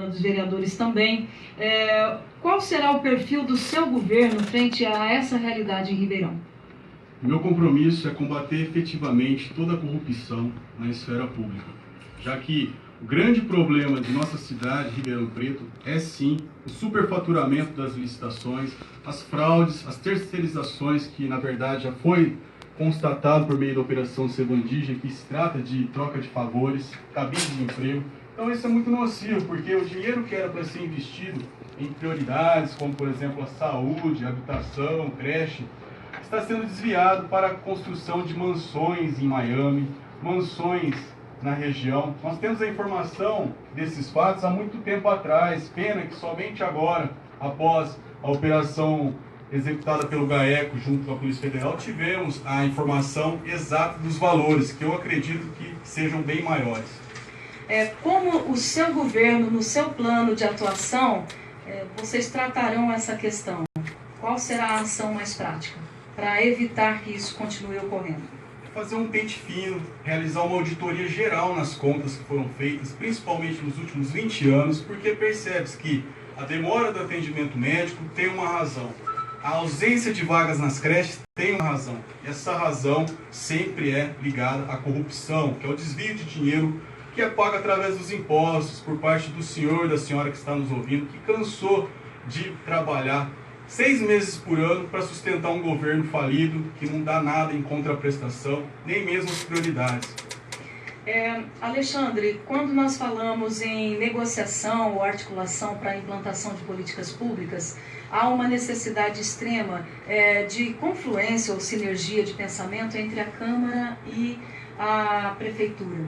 Câmara dos Vereadores também. Qual será o perfil do seu governo frente a essa realidade em Ribeirão? Meu compromisso é combater efetivamente toda a corrupção na esfera pública, já que o grande problema de nossa cidade, Ribeirão Preto, é sim o superfaturamento das licitações, as fraudes, as terceirizações, que na verdade já foi constatado por meio da Operação Sevandija, que se trata de troca de favores, cabide de emprego. Então isso é muito nocivo, porque o dinheiro que era para ser investido em prioridades, como por exemplo a saúde, a habitação, creche, está sendo desviado para a construção de mansões em Miami, mansões na região. Nós temos a informação desses fatos há muito tempo atrás, pena que somente agora, após a operação executada pelo GAECO junto com a Polícia Federal, tivemos a informação exata dos valores, que eu acredito que sejam bem maiores. Como o seu governo, no seu plano de atuação, vocês tratarão essa questão? Qual será a ação mais prática para evitar que isso continue ocorrendo? Fazer um pente fino, realizar uma auditoria geral nas contas que foram feitas, principalmente nos últimos 20 anos, porque percebe-se que a demora do atendimento médico tem uma razão, a ausência de vagas nas creches tem uma razão, e essa razão sempre é ligada à corrupção, que é o desvio de dinheiro que é pago através dos impostos por parte do senhor e da senhora que está nos ouvindo, que cansou de trabalhar 6 meses por ano para sustentar um governo falido, que não dá nada em contraprestação, nem mesmo as prioridades. Alexandre, quando nós falamos em negociação ou articulação para a implantação de políticas públicas, há uma necessidade extrema de confluência ou sinergia de pensamento entre a Câmara e a Prefeitura.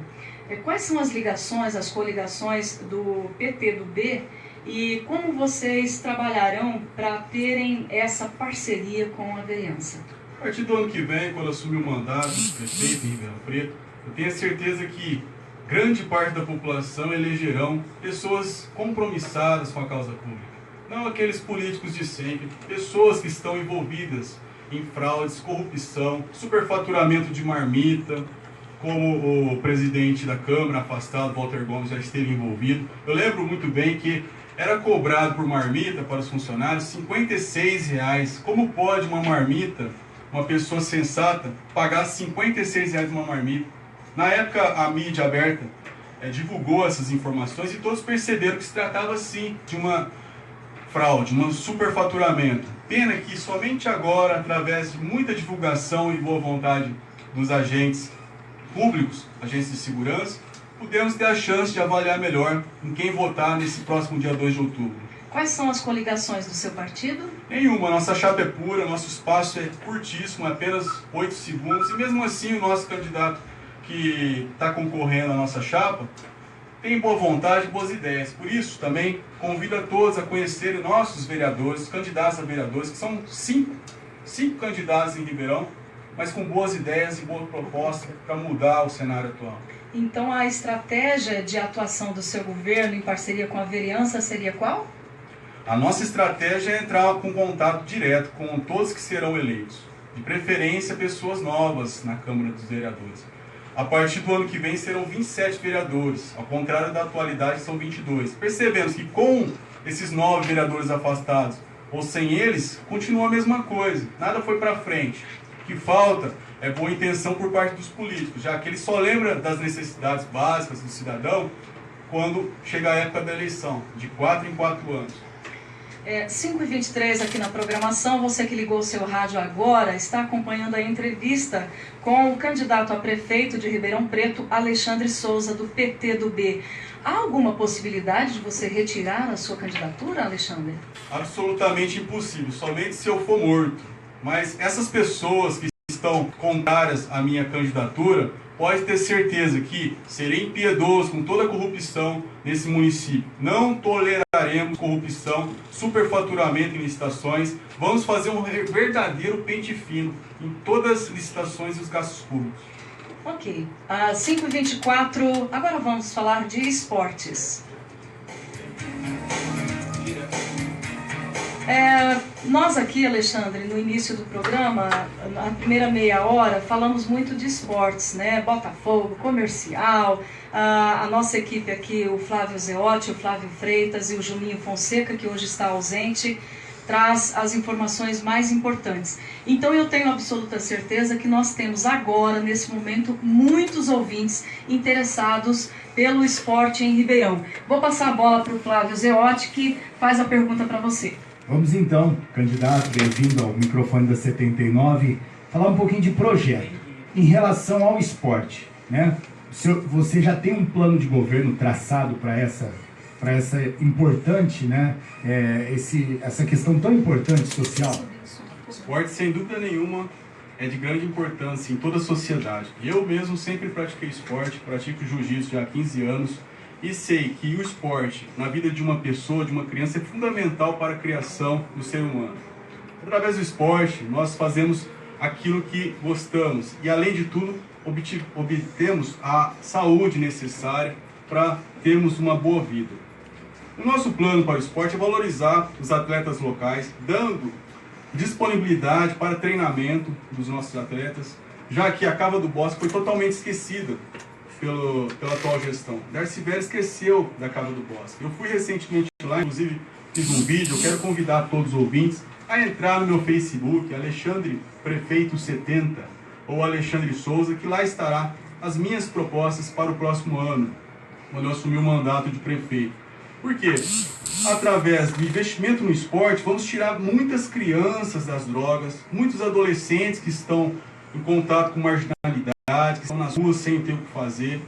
Quais são as ligações, as coligações do PT do B e como vocês trabalharão para terem essa parceria com a vereança? A partir do ano que vem, quando assumir o mandato de prefeito em Ribeirão Preto, eu tenho a certeza que grande parte da população elegerão pessoas compromissadas com a causa pública. Não aqueles políticos de sempre, pessoas que estão envolvidas em fraudes, corrupção, superfaturamento de marmita, como o presidente da Câmara, afastado, Walter Gomes, já esteve envolvido. Eu lembro muito bem que era cobrado por marmita para os funcionários R$56. Como pode uma marmita, uma pessoa sensata, pagar R$56 uma marmita? Na época, a mídia aberta divulgou essas informações e todos perceberam que se tratava, sim, de uma fraude, um superfaturamento. Pena que somente agora, através de muita divulgação e boa vontade dos agentes públicos, agentes de segurança, podemos ter a chance de avaliar melhor em quem votar nesse próximo dia 2 de outubro. Quais são as coligações do seu partido? Nenhuma, nossa chapa é pura, nosso espaço é curtíssimo, apenas 8 segundos, e mesmo assim o nosso candidato que está concorrendo à nossa chapa tem boa vontade e boas ideias. Por isso, também convido a todos a conhecerem nossos vereadores, candidatos a vereadores, que são cinco candidatos em Ribeirão, mas com boas ideias e boa proposta para mudar o cenário atual. Então a estratégia de atuação do seu governo em parceria com a vereança seria qual? A nossa estratégia é entrar com contato direto com todos que serão eleitos, de preferência pessoas novas na Câmara dos Vereadores. A partir do ano que vem serão 27 vereadores, ao contrário da atualidade são 22. Percebemos que com esses 9 vereadores afastados, ou sem eles, continua a mesma coisa, nada foi para frente. O que falta é boa intenção por parte dos políticos, já que eles só lembram das necessidades básicas do cidadão quando chega a época da eleição, de 4 em 4 anos. 5h23 aqui na programação, você que ligou o seu rádio agora, está acompanhando a entrevista com o candidato a prefeito de Ribeirão Preto, Alexandre Souza, do PT do B. Há alguma possibilidade de você retirar a sua candidatura, Alexandre? Absolutamente impossível, somente se eu for morto. Mas essas pessoas que estão contrárias à minha candidatura, pode ter certeza que serei impiedoso com toda a corrupção nesse município. Não toleraremos corrupção, superfaturamento em licitações. Vamos fazer um verdadeiro pente fino em todas as licitações e os gastos públicos. Ok. Às 5h24, agora vamos falar de esportes. Nós aqui, Alexandre, no início do programa, na primeira meia hora, falamos muito de esportes, né? Botafogo, comercial, a nossa equipe aqui, o Flávio Zeotti, o Flávio Freitas e o Juninho Fonseca, que hoje está ausente, traz as informações mais importantes. Então eu tenho absoluta certeza que nós temos agora, nesse momento, muitos ouvintes interessados pelo esporte em Ribeirão. Vou passar a bola para o Flávio Zeotti, que faz a pergunta para você. Vamos então, candidato, bem-vindo ao microfone da 79, falar um pouquinho de projeto em relação ao esporte, né? Você já tem um plano de governo traçado para essa importante, né? Essa questão tão importante social? O esporte, sem dúvida nenhuma, é de grande importância em toda a sociedade. Eu mesmo sempre pratiquei esporte, pratico jiu-jitsu já há 15 anos, e sei que o esporte, na vida de uma pessoa, de uma criança, é fundamental para a criação do ser humano. Através do esporte, nós fazemos aquilo que gostamos e, além de tudo, obtemos a saúde necessária para termos uma boa vida. O nosso plano para o esporte é valorizar os atletas locais, dando disponibilidade para treinamento dos nossos atletas, já que a Cava do Bosque foi totalmente esquecida pela atual gestão. Darcy Vélez esqueceu da Cava do Bosque. Eu fui recentemente lá, inclusive fiz um vídeo. Eu quero convidar todos os ouvintes a entrar no meu Facebook, Alexandre Prefeito 70, ou Alexandre Souza, que lá estará as minhas propostas para o próximo ano, quando eu assumir o mandato de prefeito. Por quê? Através do investimento no esporte, vamos tirar muitas crianças das drogas, muitos adolescentes que estão em contato com marginalidade, que estão nas ruas sem ter o que fazer.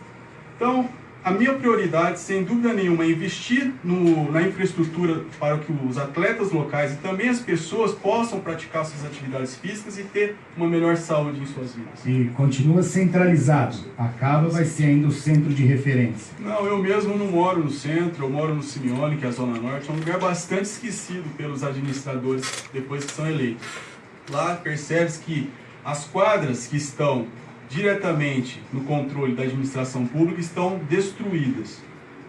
Então, a minha prioridade, sem dúvida nenhuma, é investir na infraestrutura para que os atletas locais e também as pessoas possam praticar suas atividades físicas e ter uma melhor saúde em suas vidas. E continua centralizado. A Cava vai ser ainda o centro de referência. Não, eu mesmo não moro no centro, eu moro no Simeone, que é a Zona Norte. É um lugar bastante esquecido pelos administradores depois que são eleitos. Lá percebe-se que as quadras que estão diretamente no controle da administração pública estão destruídas.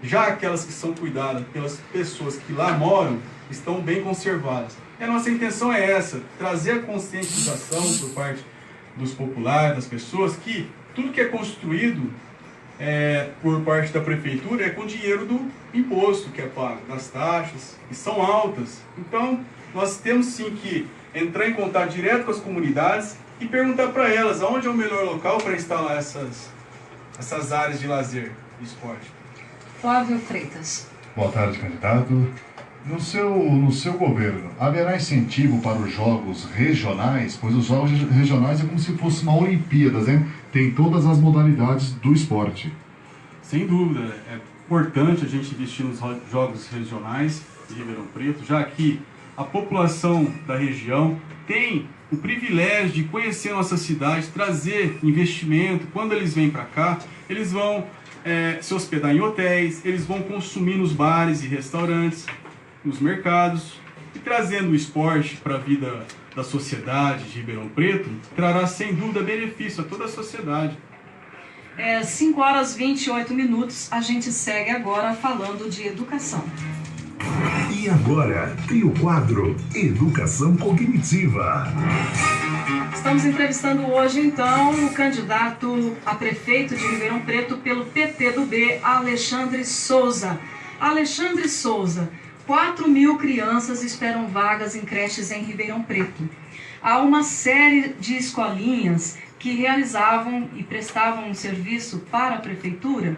Já aquelas que são cuidadas pelas pessoas que lá moram estão bem conservadas. E a nossa intenção é essa, trazer a conscientização por parte dos populares, das pessoas, que tudo que é construído por parte da prefeitura é com dinheiro do imposto que é pago, das taxas, que são altas. Então, nós temos sim que entrar em contato direto com as comunidades e perguntar para elas aonde é o melhor local para instalar essas áreas de lazer e esporte. Flávio Freitas. Boa tarde, candidato. No seu governo, haverá incentivo para os jogos regionais? Pois os jogos regionais é como se fosse uma Olimpíadas, né? Tem todas as modalidades do esporte. Sem dúvida, é importante a gente investir nos jogos regionais de Ribeirão Preto, já que a população da região tem o privilégio de conhecer a nossa cidade, trazer investimento. Quando eles vêm para cá, eles vão se hospedar em hotéis, eles vão consumir nos bares e restaurantes, nos mercados, e trazendo o esporte para a vida da sociedade de Ribeirão Preto, trará sem dúvida benefício a toda a sociedade. 5 horas e 28 minutos, a gente segue agora falando de educação. E agora tem o quadro Educação Cognitiva. Estamos entrevistando hoje, então, o candidato a prefeito de Ribeirão Preto pelo PTdoB, Alexandre Souza. Alexandre Souza, 4.000 crianças esperam vagas em creches em Ribeirão Preto. Há uma série de escolinhas que realizavam e prestavam um serviço para a prefeitura,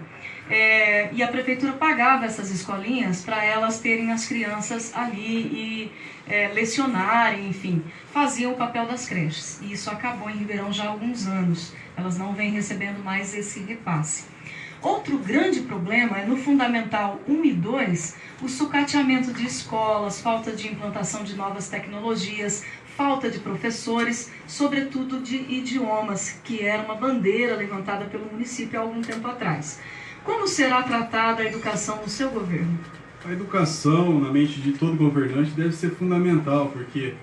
e a prefeitura pagava essas escolinhas para elas terem as crianças ali e lecionarem, enfim, faziam o papel das creches. E isso acabou em Ribeirão já há alguns anos. Elas não vêm recebendo mais esse repasse. Outro grande problema é no Fundamental 1 e 2, o sucateamento de escolas, falta de implantação de novas tecnologias, falta de professores, sobretudo de idiomas, que era uma bandeira levantada pelo município há algum tempo atrás. Como será tratada a educação no seu governo? A educação, na mente de todo governante, deve ser fundamental, porque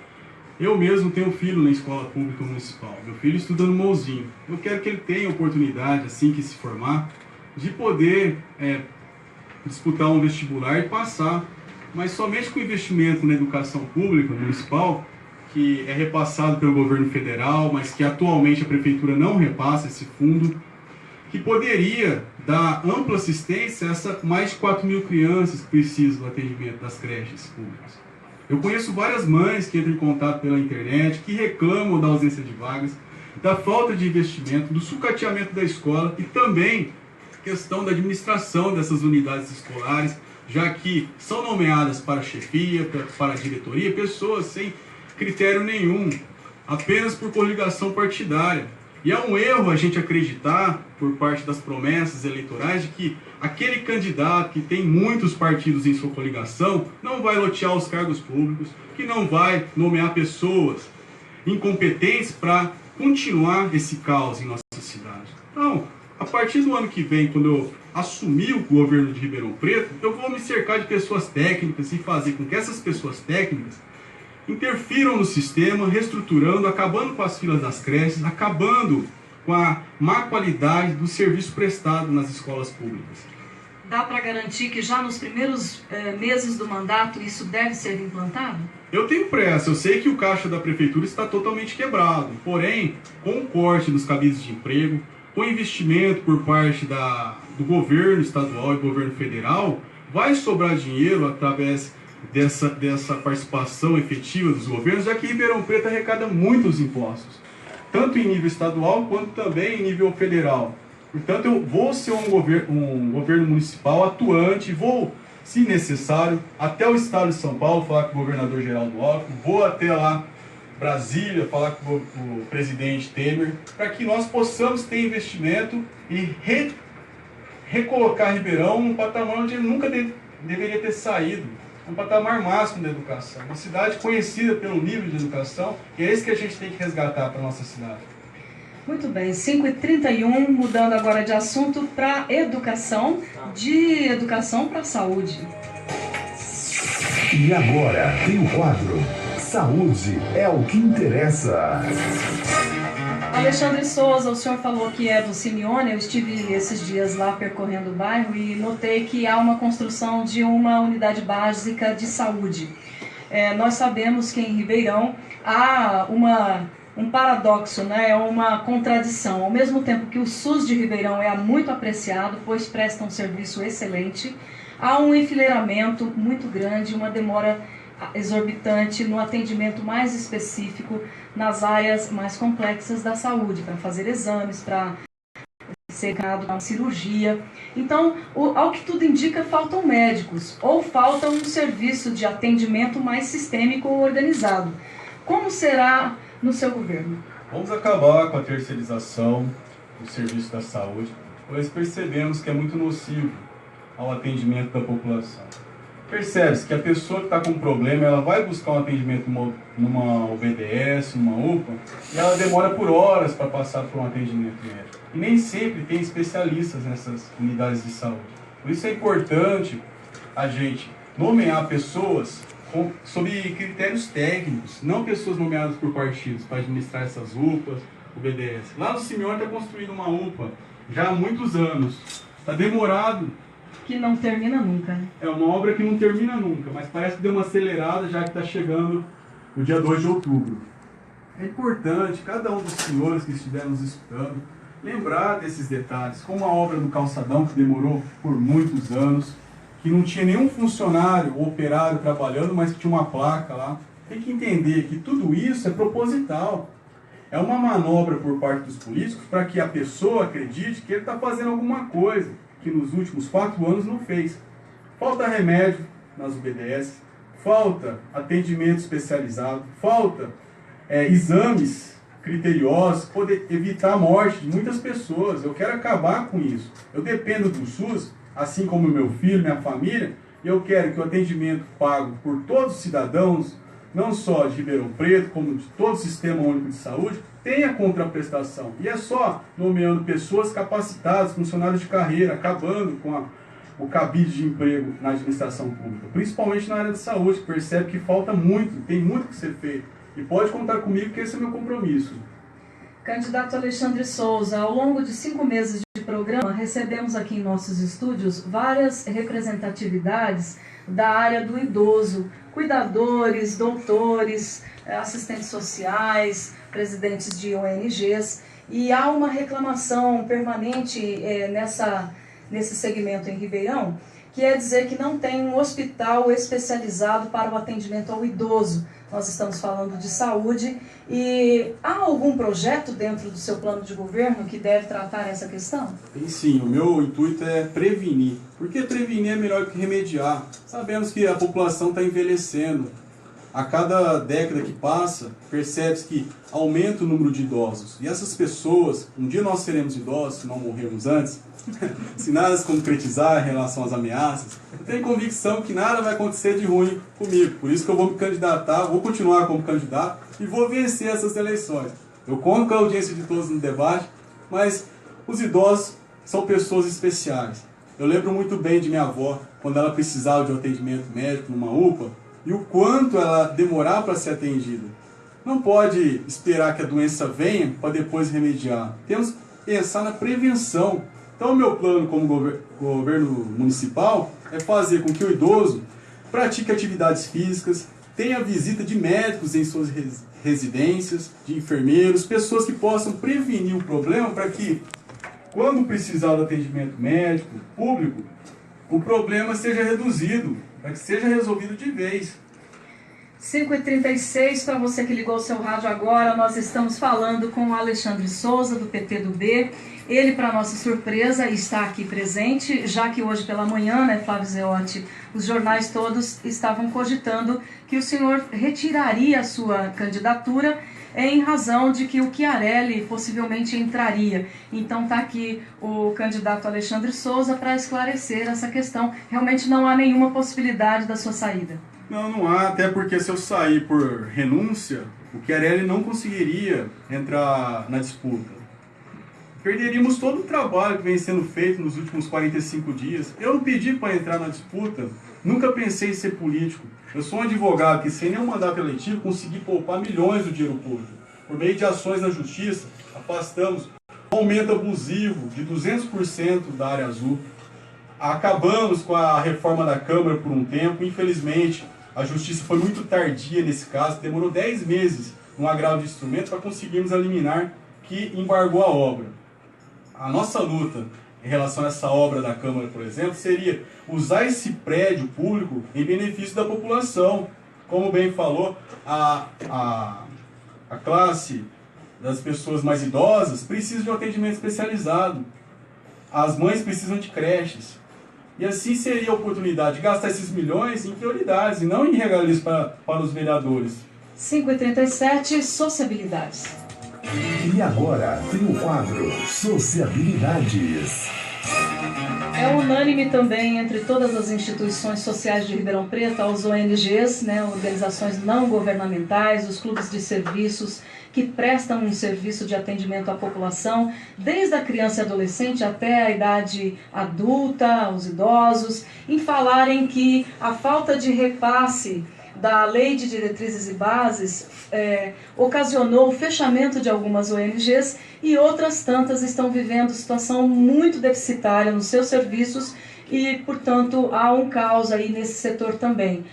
eu mesmo tenho um filho na escola pública municipal. Meu filho estuda no Mouzinho. Eu quero que ele tenha oportunidade, assim que se formar, de poder disputar um vestibular e passar mas somente com investimento na educação pública municipal, que é repassado pelo governo federal, mas que atualmente a prefeitura não repassa esse fundo, que poderia dar ampla assistência a essas mais de 4.000 crianças que precisam do atendimento das creches públicas. Eu conheço várias mães que entram em contato pela internet, que reclamam da ausência de vagas, da falta de investimento, do sucateamento da escola e também questão da administração dessas unidades escolares, já que são nomeadas para a chefia, para a diretoria, pessoas sem critério nenhum, apenas por coligação partidária. E é um erro a gente acreditar, por parte das promessas eleitorais, de que aquele candidato que tem muitos partidos em sua coligação não vai lotear os cargos públicos, que não vai nomear pessoas incompetentes para continuar esse caos em nossa cidade. Então, a partir do ano que vem, quando eu assumir o governo de Ribeirão Preto, eu vou me cercar de pessoas técnicas e fazer com que essas pessoas técnicas interfiram no sistema, reestruturando, acabando com as filas das creches, acabando com a má qualidade do serviço prestado nas escolas públicas. Dá para garantir que já nos primeiros meses do mandato isso deve ser implantado? Eu tenho pressa, eu sei que o caixa da prefeitura está totalmente quebrado, porém, com o corte dos cabides de emprego, com investimento por parte do governo estadual e governo federal, vai sobrar dinheiro através dessa participação efetiva dos governos, já que Ribeirão Preto arrecada muitos impostos, tanto em nível estadual quanto também em nível federal. Portanto, eu vou ser um governo municipal atuante, vou, se necessário, até o estado de São Paulo falar com o governador Geraldo Alckmin, vou até lá Brasília falar com o presidente Temer, para que nós possamos ter investimento e recolocar Ribeirão num patamar onde ele nunca deveria ter saído. Um patamar máximo da educação, uma cidade conhecida pelo nível de educação, e é isso que a gente tem que resgatar para a nossa cidade. Muito bem, 5h31, mudando agora de assunto para educação, de educação para saúde. E agora tem o quadro Saúde é o que interessa. Alexandre Souza, o senhor falou que é do Simeone. Eu estive esses dias lá percorrendo o bairro e notei que há uma construção de uma unidade básica de saúde. Nós sabemos que em Ribeirão há um paradoxo, né? Uma contradição. Ao mesmo tempo que o SUS de Ribeirão é muito apreciado, pois presta um serviço excelente, há um enfileiramento muito grande, uma demora exorbitante no atendimento mais específico nas áreas mais complexas da saúde, para fazer exames, para ser encarado uma cirurgia. Então, ao que tudo indica, faltam médicos ou falta um serviço de atendimento mais sistêmico ou organizado. Como será no seu governo? Vamos acabar com a terceirização do serviço da saúde, pois percebemos que é muito nocivo ao atendimento da população. Percebe-se que a pessoa que está com um problema, ela vai buscar um atendimento numa OBDS, numa UPA, e ela demora por horas para passar por um atendimento médico. E nem sempre tem especialistas nessas unidades de saúde. Por isso é importante a gente nomear pessoas sob critérios técnicos, não pessoas nomeadas por partidos para administrar essas UPAs, OBDS. Lá no Simeone está construindo uma UPA já há muitos anos. Está demorado. Que não termina nunca, né? É uma obra que não termina nunca, mas parece que deu uma acelerada já que está chegando o dia 2 de outubro. É importante, cada um dos senhores que estiveram nos escutando, lembrar desses detalhes, como a obra do calçadão que demorou por muitos anos, que não tinha nenhum funcionário ou operário trabalhando, mas que tinha uma placa lá. Tem que entender que tudo isso é proposital. É uma manobra por parte dos políticos para que a pessoa acredite que ele está fazendo alguma coisa que nos últimos 4 anos não fez. Falta remédio nas UBDS, falta atendimento especializado, falta exames criteriosos, poder evitar a morte de muitas pessoas. Eu quero acabar com isso. Eu dependo do SUS, assim como meu filho, minha família, e eu quero que o atendimento pago por todos os cidadãos, não só de Ribeirão Preto, como de todo o Sistema Único de Saúde, tenha contraprestação. E é só nomeando pessoas capacitadas, funcionários de carreira, acabando com o cabide de emprego na administração pública, principalmente na área de saúde, que percebe que falta muito, tem muito que ser feito. E pode contar comigo que esse é meu compromisso. Candidato Alexandre Souza, ao longo de 5 meses de programa, recebemos aqui em nossos estúdios várias representatividades da área do idoso, cuidadores, doutores, assistentes sociais, presidentes de ONGs, e há uma reclamação permanente nesse segmento em Ribeirão, que é dizer que não tem um hospital especializado para o atendimento ao idoso. Nós estamos falando de saúde, e há algum projeto dentro do seu plano de governo que deve tratar essa questão? Tem sim, o meu intuito é prevenir, porque prevenir é melhor que remediar. Sabemos que a população está envelhecendo. A cada década que passa, percebe-se que aumenta o número de idosos. E essas pessoas, um dia nós seremos idosos, se não morrermos antes, se nada se concretizar em relação às ameaças, eu tenho convicção que nada vai acontecer de ruim comigo. Por isso que eu vou me candidatar, vou continuar como candidato e vou vencer essas eleições. Eu conto com a audiência de todos no debate, mas os idosos são pessoas especiais. Eu lembro muito bem de minha avó, quando ela precisava de um atendimento médico numa UPA, e o quanto ela demorava para ser atendida. Não pode esperar que a doença venha para depois remediar. Temos que pensar na prevenção. Então, o meu plano como governo municipal é fazer com que o idoso pratique atividades físicas, tenha visita de médicos em suas residências, de enfermeiros, pessoas que possam prevenir o problema para que, quando precisar do atendimento médico, público, o problema seja reduzido, para que seja resolvido de vez. 5h36, para você que ligou o seu rádio agora, nós estamos falando com o Alexandre Souza, do PT do B. Ele, para nossa surpresa, está aqui presente, já que hoje pela manhã, né, Flávio Zeotti, os jornais todos estavam cogitando que o senhor retiraria a sua candidatura em razão de que o Chiarelli possivelmente entraria. Então está aqui o candidato Alexandre Souza para esclarecer essa questão. Realmente não há nenhuma possibilidade da sua saída? Não há, até porque se eu sair por renúncia, o Chiarelli não conseguiria entrar na disputa. Perderíamos todo o trabalho que vem sendo feito nos últimos 45 dias. Eu não pedi para entrar na disputa, nunca pensei em ser político. Eu sou um advogado que, sem nenhum mandato eletivo, consegui poupar milhões do dinheiro público. Por meio de ações na justiça, afastamos um aumento abusivo de 200% da área azul. Acabamos com a reforma da Câmara por um tempo. Infelizmente, a justiça foi muito tardia nesse caso. Demorou 10 meses no agravo de instrumento para conseguirmos eliminar, que embargou a obra. A nossa luta em relação a essa obra da Câmara, por exemplo, seria usar esse prédio público em benefício da população. Como bem falou, a classe das pessoas mais idosas precisa de um atendimento especializado. As mães precisam de creches. E assim seria a oportunidade de gastar esses milhões em prioridades e não em regalias para os vereadores. 5h37, sociabilidades. E agora tem o quadro Sociabilidades. É unânime também entre todas as instituições sociais de Ribeirão Preto, as ONGs, né, organizações não governamentais, os clubes de serviços que prestam um serviço de atendimento à população, desde a criança e adolescente até a idade adulta, os idosos, em falarem que a falta de repasse da Lei de Diretrizes e Bases ocasionou o fechamento de algumas ONGs e outras tantas estão vivendo situação muito deficitária nos seus serviços e, portanto, há um caos aí nesse setor também.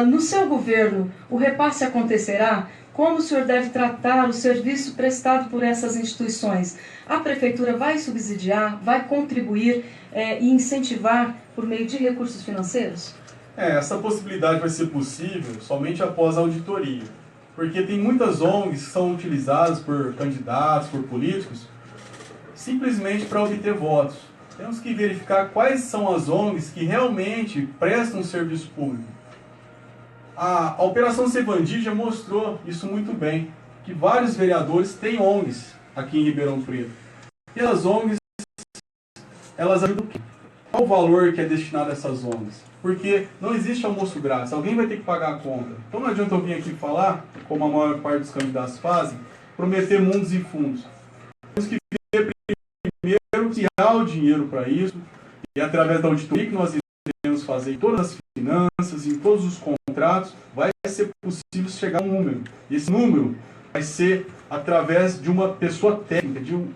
No seu governo, o repasse acontecerá? Como o senhor deve tratar o serviço prestado por essas instituições? A Prefeitura vai subsidiar, vai contribuir e incentivar por meio de recursos financeiros? Essa possibilidade vai ser possível somente após a auditoria, porque tem muitas ONGs que são utilizadas por candidatos, por políticos, simplesmente para obter votos. Temos que verificar quais são as ONGs que realmente prestam um serviço público. A Operação Sevandi já mostrou isso muito bem, que vários vereadores têm ONGs aqui em Ribeirão Preto. E as ONGs, elas ajudam o quê? Qual o valor que é destinado a essas ONGs? Porque não existe almoço grátis, alguém vai ter que pagar a conta. Então não adianta eu vir aqui falar, como a maior parte dos candidatos fazem, prometer mundos e fundos. Temos que ver primeiro criar o dinheiro para isso, e através da auditoria que nós iremos fazer em todas as finanças, em todos os contratos, vai ser possível chegar a um número. E esse número vai ser através de uma pessoa técnica, de uma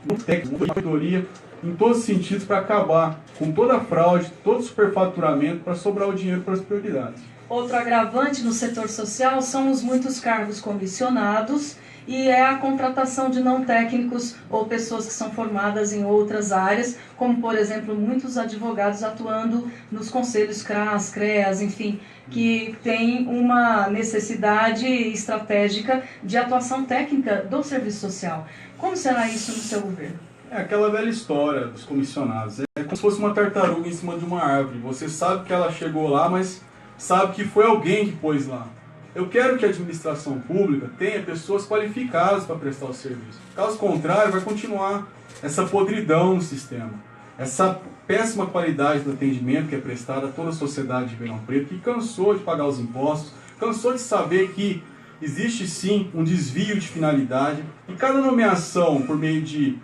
auditoria em todos os sentidos para acabar com toda a fraude, todo o superfaturamento, para sobrar o dinheiro para as prioridades. Outro agravante no setor social são os muitos cargos comissionados e é a contratação de não técnicos ou pessoas que são formadas em outras áreas, como, por exemplo, muitos advogados atuando nos conselhos CRAS, CREAS, enfim, que tem uma necessidade estratégica de atuação técnica do serviço social. Como será isso no seu governo? É aquela velha história dos comissionados. É como se fosse uma tartaruga em cima de uma árvore. Você sabe que ela chegou lá, mas sabe que foi alguém que pôs lá. Eu quero que a administração pública tenha pessoas qualificadas para prestar o serviço. Caso contrário, vai continuar essa podridão no sistema. Essa péssima qualidade do atendimento que é prestado a toda a sociedade de Ribeirão Preto, que cansou de pagar os impostos, cansou de saber que existe sim um desvio de finalidade. E cada nomeação por meio de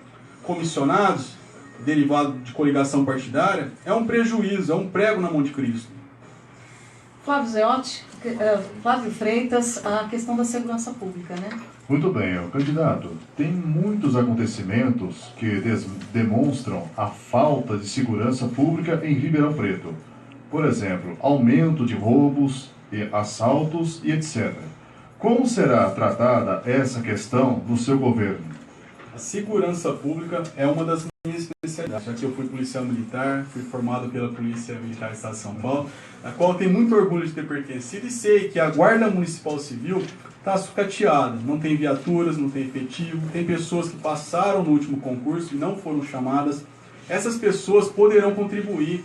comissionados, derivado de coligação partidária, é um prejuízo, é um prego na mão de Cristo. Flávio Zeotti, Flávio Freitas, a questão da segurança pública, né? Muito bem, candidato. Tem muitos acontecimentos que demonstram a falta de segurança pública em Ribeirão Preto. Por exemplo, aumento de roubos, assaltos e etc. Como será tratada essa questão no seu governo? A segurança pública é uma das minhas especialidades, já que eu fui policial militar, fui formado pela Polícia Militar do Estado de São Paulo, a qual eu tenho muito orgulho de ter pertencido, e sei que a Guarda Municipal Civil está sucateada, não tem viaturas, não tem efetivo, tem pessoas que passaram no último concurso e não foram chamadas. Essas pessoas poderão contribuir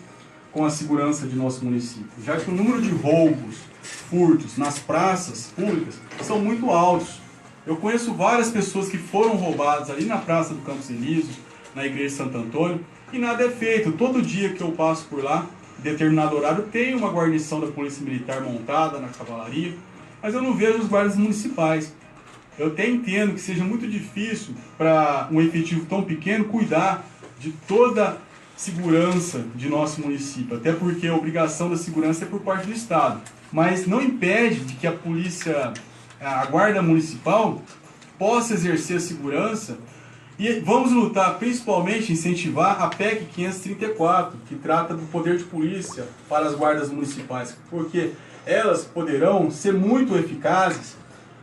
com a segurança de nosso município, já que o número de roubos, furtos nas praças públicas são muito altos. Eu conheço várias pessoas que foram roubadas ali na Praça do Campos Elíseos, na Igreja de Santo Antônio, e nada é feito. Todo dia que eu passo por lá, em determinado horário, tem uma guarnição da Polícia Militar montada na cavalaria, mas eu não vejo os guardas municipais. Eu até entendo que seja muito difícil para um efetivo tão pequeno cuidar de toda a segurança de nosso município, até porque a obrigação da segurança é por parte do Estado. Mas não impede de que a Guarda Municipal possa exercer a segurança, e vamos lutar principalmente, incentivar a PEC 534, que trata do poder de polícia para as guardas municipais, porque elas poderão ser muito eficazes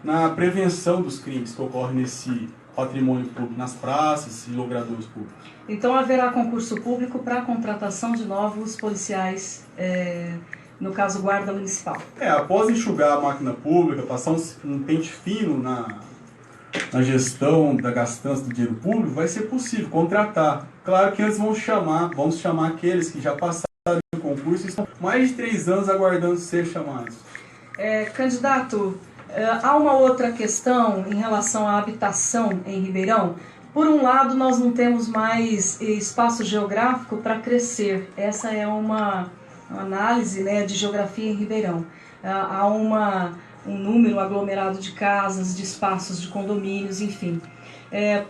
na prevenção dos crimes que ocorrem nesse patrimônio público, nas praças e logradouros públicos. Então haverá concurso público para a contratação de novos policiais, no caso Guarda Municipal. Após enxugar a máquina pública, passar um pente fino na gestão da gastança do dinheiro público, vai ser possível contratar. Claro que antes vamos chamar aqueles que já passaram no concurso e estão mais de 3 anos aguardando ser chamados. Candidato, há uma outra questão em relação à habitação em Ribeirão. Por um lado, nós não temos mais espaço geográfico para crescer. Essa é uma análise, né, de geografia em Ribeirão. Há um número aglomerado de casas, de espaços, de condomínios, enfim.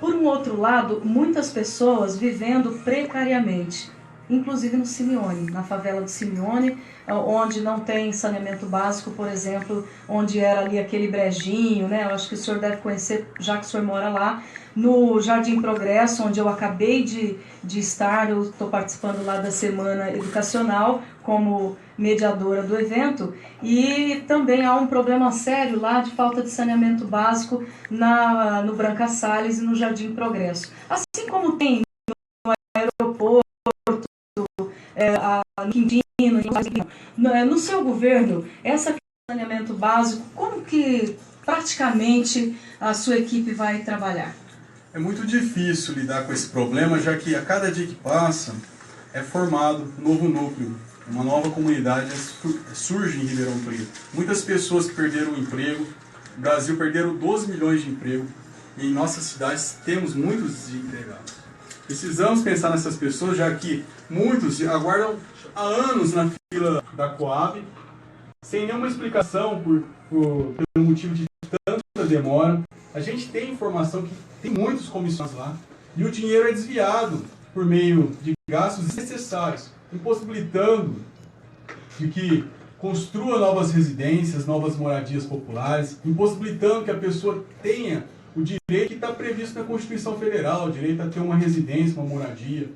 Por um outro lado, muitas pessoas vivendo precariamente, inclusive no Simeone, na favela do Simeone, onde não tem saneamento básico, por exemplo, onde era ali aquele brejinho, né? Eu acho que o senhor deve conhecer, já que o senhor mora lá, no Jardim Progresso, onde eu acabei de estar, eu estou participando lá da Semana Educacional como mediadora do evento, e também há um problema sério lá de falta de saneamento básico no Branca Salles e no Jardim Progresso. Assim como tem no aeroporto, no Quintino, no seu governo, essa questão de saneamento básico, como que praticamente a sua equipe vai trabalhar? É muito difícil lidar com esse problema, já que a cada dia que passa é formado um novo núcleo, uma nova comunidade surge em Ribeirão Preto. Muitas pessoas que perderam o emprego, no Brasil perderam 12 milhões de emprego, e em nossas cidades temos muitos desempregados. Precisamos pensar nessas pessoas, já que muitos aguardam há anos na fila da Coab, sem nenhuma explicação pelo motivo de tanta demora. A gente tem informação que tem muitos comissionados lá, e o dinheiro é desviado por meio de gastos desnecessários, impossibilitando de que construa novas residências, novas moradias populares, impossibilitando que a pessoa tenha o direito que está previsto na Constituição Federal, o direito a ter uma residência, uma moradia.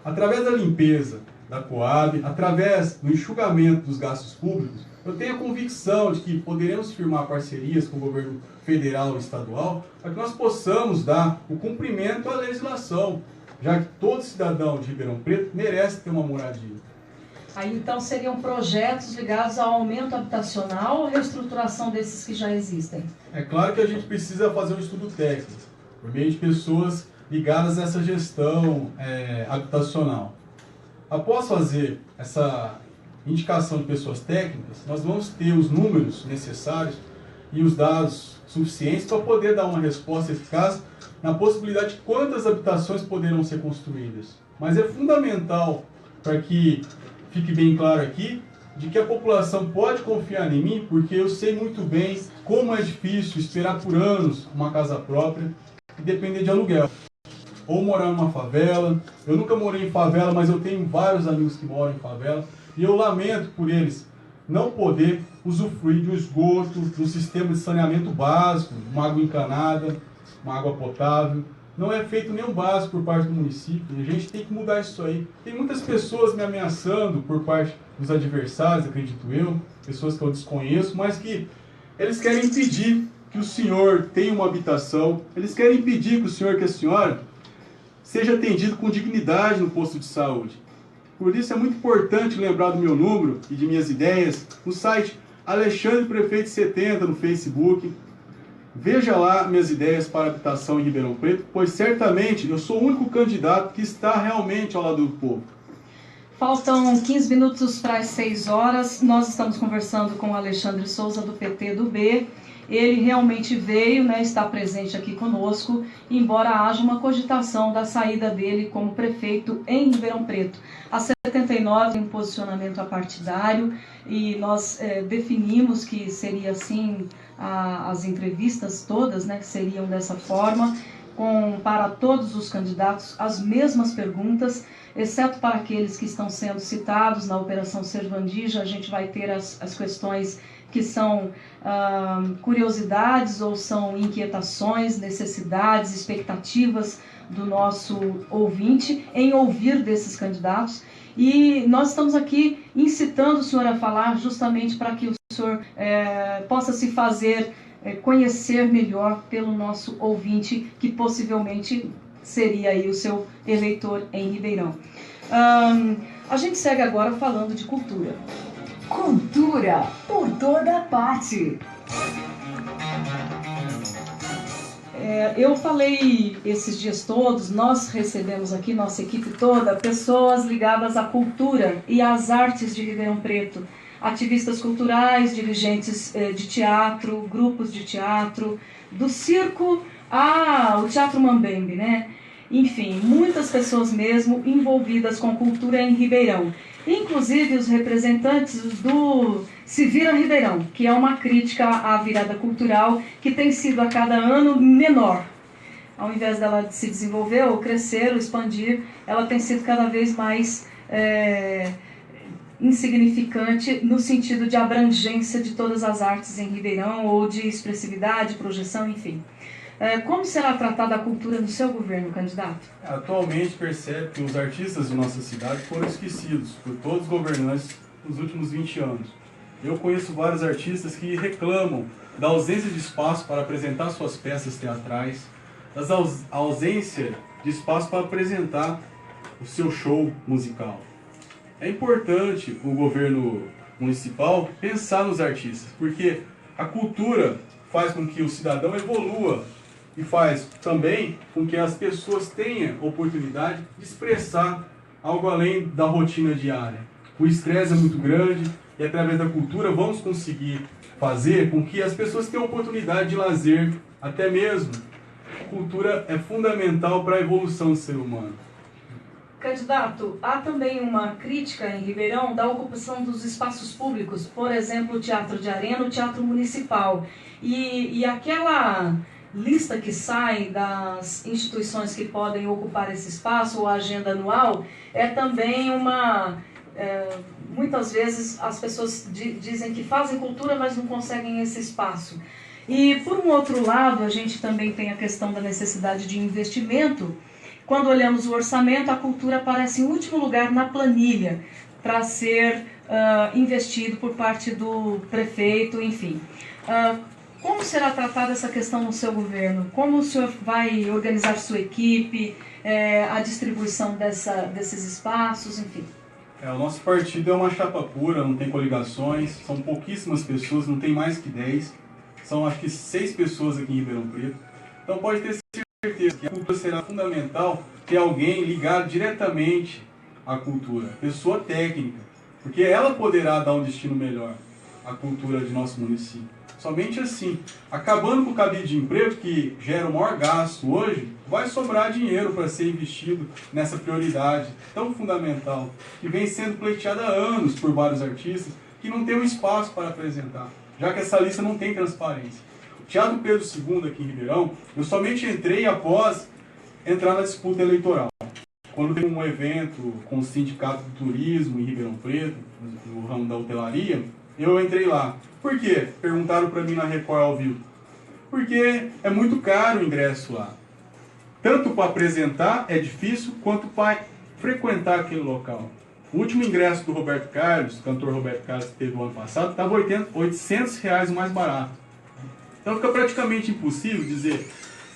Através da limpeza da Coab, através do enxugamento dos gastos públicos, eu tenho a convicção de que poderemos firmar parcerias com o governo federal e estadual para que nós possamos dar o cumprimento à legislação, já que todo cidadão de Ribeirão Preto merece ter uma moradia. Aí então seriam projetos ligados ao aumento habitacional ou reestruturação desses que já existem? É claro que a gente precisa fazer um estudo técnico, por meio de pessoas ligadas a essa gestão habitacional. Após fazer essa indicação de pessoas técnicas, nós vamos ter os números necessários e os dados suficientes para poder dar uma resposta eficaz na possibilidade de quantas habitações poderão ser construídas. Mas é fundamental, para que fique bem claro aqui, de que a população pode confiar em mim, porque eu sei muito bem como é difícil esperar por anos uma casa própria e depender de aluguel. Ou morar numa favela. Eu nunca morei em favela, mas eu tenho vários amigos que moram em favela. E eu lamento por eles não poder usufruir de um esgoto, de um sistema de saneamento básico, uma água encanada, uma água potável. Não é feito nenhum básico por parte do município. E a gente tem que mudar isso aí. Tem muitas pessoas me ameaçando por parte dos adversários, acredito eu, pessoas que eu desconheço, mas que eles querem impedir que o senhor tenha uma habitação, eles querem impedir que o senhor, que a senhora, seja atendido com dignidade no posto de saúde. Por isso é muito importante lembrar do meu número e de minhas ideias no site Alexandre Prefeito 70 no Facebook. Veja lá minhas ideias para habitação em Ribeirão Preto, pois certamente eu sou o único candidato que está realmente ao lado do povo. Faltam 15 minutos para as 6 horas. Nós estamos conversando com o Alexandre Souza, do PT do B. Ele realmente veio, está presente aqui conosco, embora haja uma cogitação da saída dele como prefeito em Ribeirão Preto. A 79 tem um posicionamento apartidário e nós definimos que seria assim, as entrevistas todas, que seriam dessa forma, para todos os candidatos as mesmas perguntas, exceto para aqueles que estão sendo citados na Operação Servandija. A gente vai ter as questões que são curiosidades ou são inquietações, necessidades, expectativas do nosso ouvinte em ouvir desses candidatos. E nós estamos aqui incitando o senhor a falar justamente para que o senhor possa se fazer conhecer melhor pelo nosso ouvinte, que possivelmente seria aí o seu eleitor em Ribeirão. A gente segue agora falando de cultura. Cultura por toda parte. Eu falei esses dias todos, nós recebemos aqui, nossa equipe toda, pessoas ligadas à cultura e às artes de Ribeirão Preto. Ativistas culturais, dirigentes de teatro, grupos de teatro, do circo ao Teatro Mambembe, Enfim, muitas pessoas mesmo envolvidas com cultura em Ribeirão. Inclusive os representantes do Se Vira Ribeirão, que é uma crítica à virada cultural que tem sido a cada ano menor. Ao invés dela se desenvolver ou crescer ou expandir, ela tem sido cada vez mais insignificante no sentido de abrangência de todas as artes em Ribeirão, ou de expressividade, projeção, enfim. Como será tratada a cultura no seu governo, candidato? Atualmente percebe que os artistas de nossa cidade foram esquecidos por todos os governantes nos últimos 20 anos. Eu conheço vários artistas que reclamam da ausência de espaço para apresentar suas peças teatrais, da ausência de espaço para apresentar o seu show musical. É importante o governo municipal pensar nos artistas, porque a cultura faz com que o cidadão evolua e faz também com que as pessoas tenham oportunidade de expressar algo além da rotina diária. O estresse é muito grande e através da cultura vamos conseguir fazer com que as pessoas tenham oportunidade de lazer, até mesmo. A cultura é fundamental para a evolução do ser humano. Candidato, há também uma crítica em Ribeirão da ocupação dos espaços públicos, por exemplo, o Teatro de Arena, o Teatro Municipal. E aquela lista que sai das instituições que podem ocupar esse espaço, ou a agenda anual, é também muitas vezes as pessoas dizem que fazem cultura, mas não conseguem esse espaço. E, por um outro lado, a gente também tem a questão da necessidade de investimento quando olhamos o orçamento, a cultura aparece em último lugar na planilha para ser investido por parte do prefeito, enfim. Como será tratada essa questão no seu governo? Como o senhor vai organizar sua equipe, a distribuição desses espaços, enfim? O nosso partido é uma chapa pura, não tem coligações, são pouquíssimas pessoas, não tem mais que 10. São acho que 6 pessoas aqui em Ribeirão Preto. Então pode ter certeza que a cultura será fundamental ter alguém ligado diretamente à cultura, pessoa técnica, porque ela poderá dar um destino melhor à cultura de nosso município. Somente assim, acabando com o cabide de emprego, que gera o maior gasto hoje, vai sobrar dinheiro para ser investido nessa prioridade tão fundamental, que vem sendo pleiteada há anos por vários artistas, que não tem um espaço para apresentar, já que essa lista não tem transparência. O Teatro Pedro II aqui em Ribeirão, eu somente entrei após entrar na disputa eleitoral. Quando teve um evento com o Sindicato do Turismo em Ribeirão Preto, no ramo da hotelaria, eu entrei lá. Por quê? Perguntaram para mim na Record ao vivo. Porque é muito caro o ingresso lá. Tanto para apresentar é difícil, quanto para frequentar aquele local. O último ingresso do Roberto Carlos, o cantor Roberto Carlos, que teve o ano passado, estava R$800 o mais barato. Então fica praticamente impossível dizer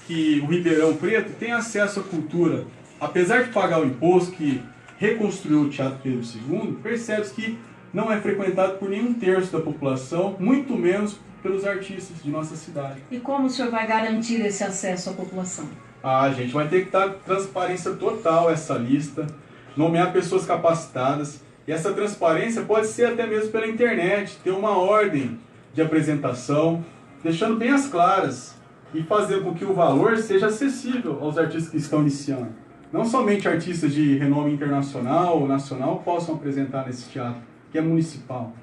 que o Ribeirão Preto tem acesso à cultura. Apesar de pagar o imposto que reconstruiu o Teatro Pedro II, percebe-se que não é frequentado por nenhum terço da população, muito menos pelos artistas de nossa cidade. E como o senhor vai garantir esse acesso à população? A gente vai ter que dar transparência total a essa lista, nomear pessoas capacitadas, e essa transparência pode ser até mesmo pela internet, ter uma ordem de apresentação, deixando bem as claras, e fazer com que o valor seja acessível aos artistas que estão iniciando. Não somente artistas de renome internacional ou nacional possam apresentar nesse teatro, que é municipal.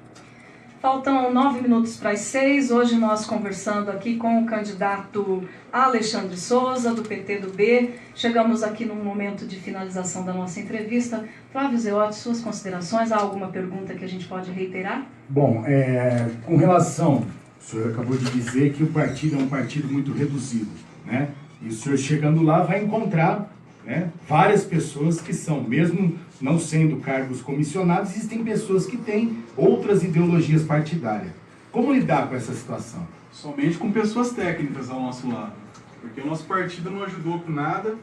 Faltam 9 minutos para as 6. Hoje nós conversando aqui com o candidato Alexandre Souza, do PT do B. Chegamos aqui num momento de finalização da nossa entrevista. Flávio Zeotti, suas considerações? Há alguma pergunta que a gente pode reiterar? Bom, com relação, o senhor acabou de dizer que o partido é um partido muito reduzido, né? E o senhor chegando lá vai encontrar, né, várias pessoas que são, mesmo não sendo cargos comissionados, existem pessoas que têm outras ideologias partidárias. Como lidar com essa situação? Somente com pessoas técnicas ao nosso lado, porque o nosso partido não ajudou com nada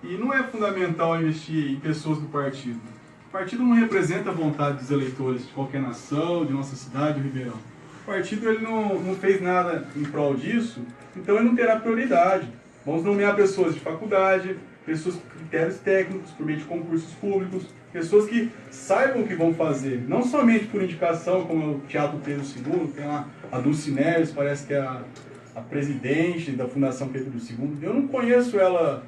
e não é fundamental investir em pessoas do partido. O partido não representa a vontade dos eleitores de qualquer nação, de nossa cidade, do Ribeirão. O partido ele não fez nada em prol disso, então ele não terá prioridade. Vamos nomear pessoas de faculdade, pessoas com critérios técnicos, por meio de concursos públicos, pessoas que saibam o que vão fazer, não somente por indicação, como o Teatro Pedro II, tem lá a Dulce Neves, parece que é a presidente da Fundação Pedro II. Eu não conheço ela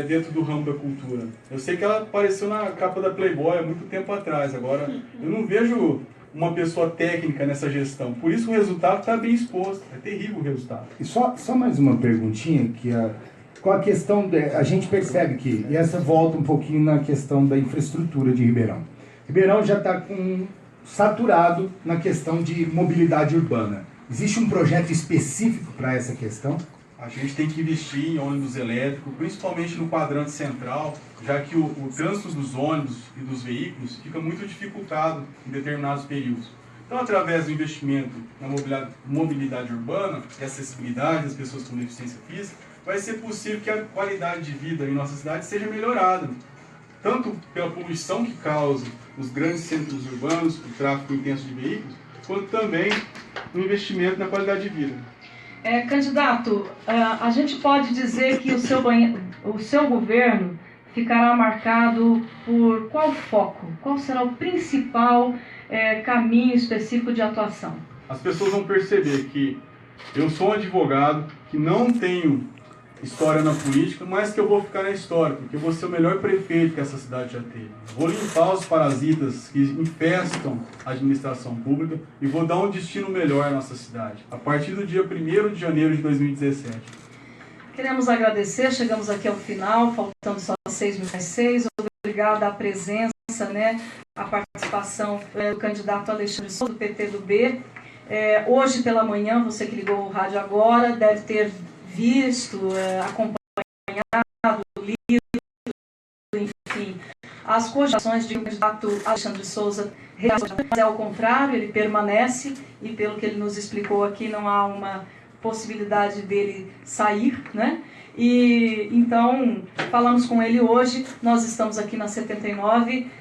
dentro do ramo da cultura. Eu sei que ela apareceu na capa da Playboy há muito tempo atrás, agora eu não vejo uma pessoa técnica nessa gestão. Por isso o resultado está bem exposto, é terrível o resultado. E só mais uma perguntinha, que com a questão, a gente percebe que, e essa volta um pouquinho na questão da infraestrutura de Ribeirão. Ribeirão já está saturado na questão de mobilidade urbana. Existe um projeto específico para essa questão? A gente tem que investir em ônibus elétrico, principalmente no quadrante central, já que o trânsito dos ônibus e dos veículos fica muito dificultado em determinados períodos. Então, através do investimento na mobilidade urbana e acessibilidade das pessoas com deficiência física, vai ser possível que a qualidade de vida em nossa cidade seja melhorada, tanto pela poluição que causa os grandes centros urbanos, o tráfego intenso de veículos, quanto também no investimento na qualidade de vida. Candidato, a gente pode dizer que o seu governo ficará marcado por qual foco? Qual será o principal caminho específico de atuação? As pessoas vão perceber que eu sou um advogado, que não tenho história na política, mas que eu vou ficar na história, porque eu vou ser o melhor prefeito que essa cidade já teve. Vou limpar os parasitas que infestam a administração pública e vou dar um destino melhor à nossa cidade, a partir do dia 1º de janeiro de 2017. Queremos agradecer, chegamos aqui ao final, faltando só 6 minutos às 6. Obrigada a presença, a participação do candidato Alexandre Souza, do PT do B. Hoje pela manhã, você que ligou o rádio agora, deve ter visto, acompanhado, lido as cogitações de candidato Alexandre de Souza, mas é ao contrário, ele permanece e pelo que ele nos explicou aqui não há uma possibilidade dele sair, né? E então falamos com ele hoje, nós estamos aqui na 79,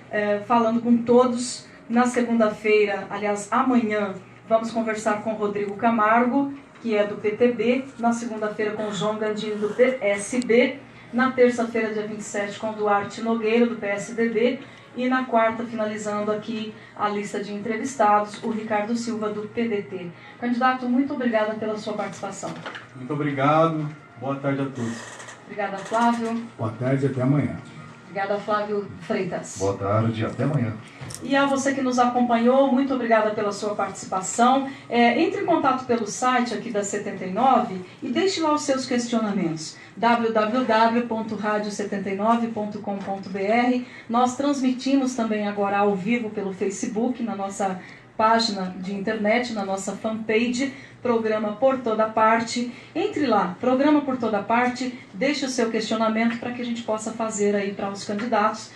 falando com todos. Na segunda-feira, aliás, amanhã, vamos conversar com o Rodrigo Camargo, que é do PTB, na segunda-feira com o João Gandini, do PSB, na terça-feira, dia 27, com o Duarte Nogueira, do PSDB, e na quarta, finalizando aqui a lista de entrevistados, o Ricardo Silva, do PDT. Candidato, muito obrigada pela sua participação. Muito obrigado. Boa tarde a todos. Obrigada, Flávio. Boa tarde, até amanhã. Obrigada, Flávio Freitas. Boa tarde, até amanhã. E a você que nos acompanhou, muito obrigada pela sua participação. Entre em contato pelo site aqui da 79 e deixe lá os seus questionamentos. www.radio79.com.br. Nós transmitimos também agora ao vivo pelo Facebook, na nossa página de internet, na nossa fanpage, Programa Por Toda Parte. Entre lá, Programa Por Toda Parte, deixe o seu questionamento para que a gente possa fazer aí para os candidatos.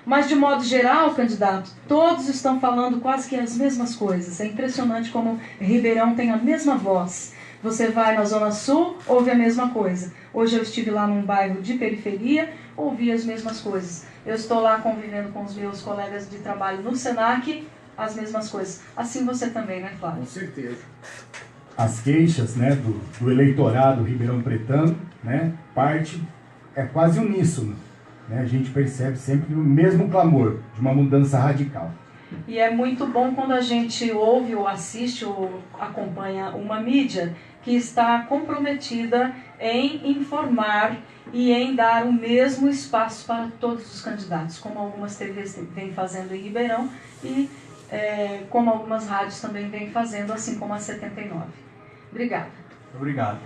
Mas de modo geral, candidato, todos estão falando quase que as mesmas coisas. É impressionante como Ribeirão tem a mesma voz. Você vai na Zona Sul, ouve a mesma coisa. Hoje eu estive lá num bairro de periferia, ouvi as mesmas coisas. Eu estou lá convivendo com os meus colegas de trabalho no Senac, as mesmas coisas. Assim você também, né, Flávio? Com certeza. As queixas, né, do eleitorado ribeirão pretano, né, é quase uníssono. Né? A gente percebe sempre o mesmo clamor de uma mudança radical. E é muito bom quando a gente ouve ou assiste ou acompanha uma mídia que está comprometida em informar e em dar o mesmo espaço para todos os candidatos, como algumas TVs vêm fazendo em Ribeirão e como algumas rádios também vêm fazendo, assim como a 79. Obrigada. Obrigado.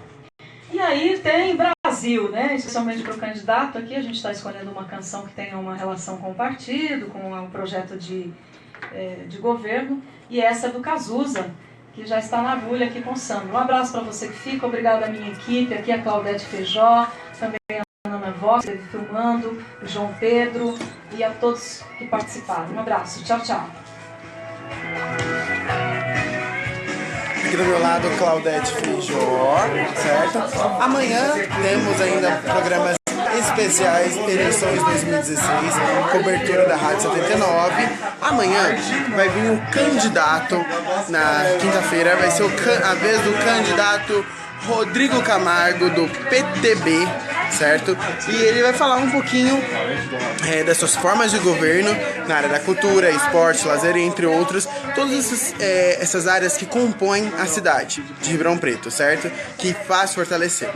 E aí tem Brasil, né? Especialmente para o candidato aqui, a gente está escolhendo uma canção que tenha uma relação com o partido, com um projeto de governo, e essa é do Cazuza, que já está na agulha aqui com o Sandro. Um abraço para você que fica, obrigado à minha equipe, aqui a Claudete Feijó, também a Ana Vox, que esteve filmando, o João Pedro e a todos que participaram. Um abraço, tchau, tchau. Aqui do meu lado, Claudete Feijó, certo? Amanhã temos ainda programas especiais, eleições 2016, cobertura da Rádio 79. Amanhã vai vir um candidato, na quinta-feira vai ser a vez do candidato Rodrigo Camargo, do PTB, certo? E ele vai falar um pouquinho das suas formas de governo na área da cultura, esporte, lazer, entre outros, todas essas áreas que compõem a cidade de Ribeirão Preto, certo? Que faz fortalecer.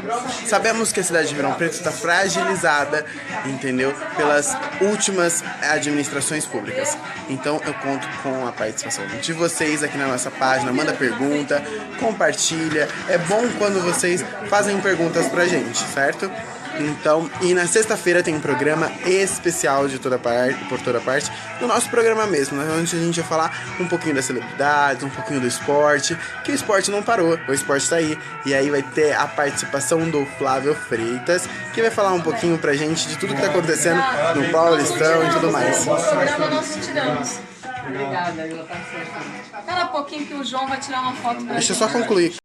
Sabemos que a cidade de Ribeirão Preto está fragilizada, entendeu? Pelas últimas administrações públicas. Então eu conto com a participação de vocês aqui na nossa página, manda pergunta, compartilha. É bom quando vocês fazem perguntas pra gente, certo? Então, e na sexta-feira tem um programa especial por toda parte, do nosso programa mesmo, né? Onde a gente vai falar um pouquinho das celebridades, um pouquinho do esporte, que o esporte não parou, o esporte tá aí. E aí vai ter a participação do Flávio Freitas, que vai falar um pouquinho pra gente de tudo que tá acontecendo no Paulistão e tudo mais. O programa nós tiramos. Obrigada, ela tá certa. Espera um pouquinho que o João vai tirar uma foto pra Deixa eu só concluir.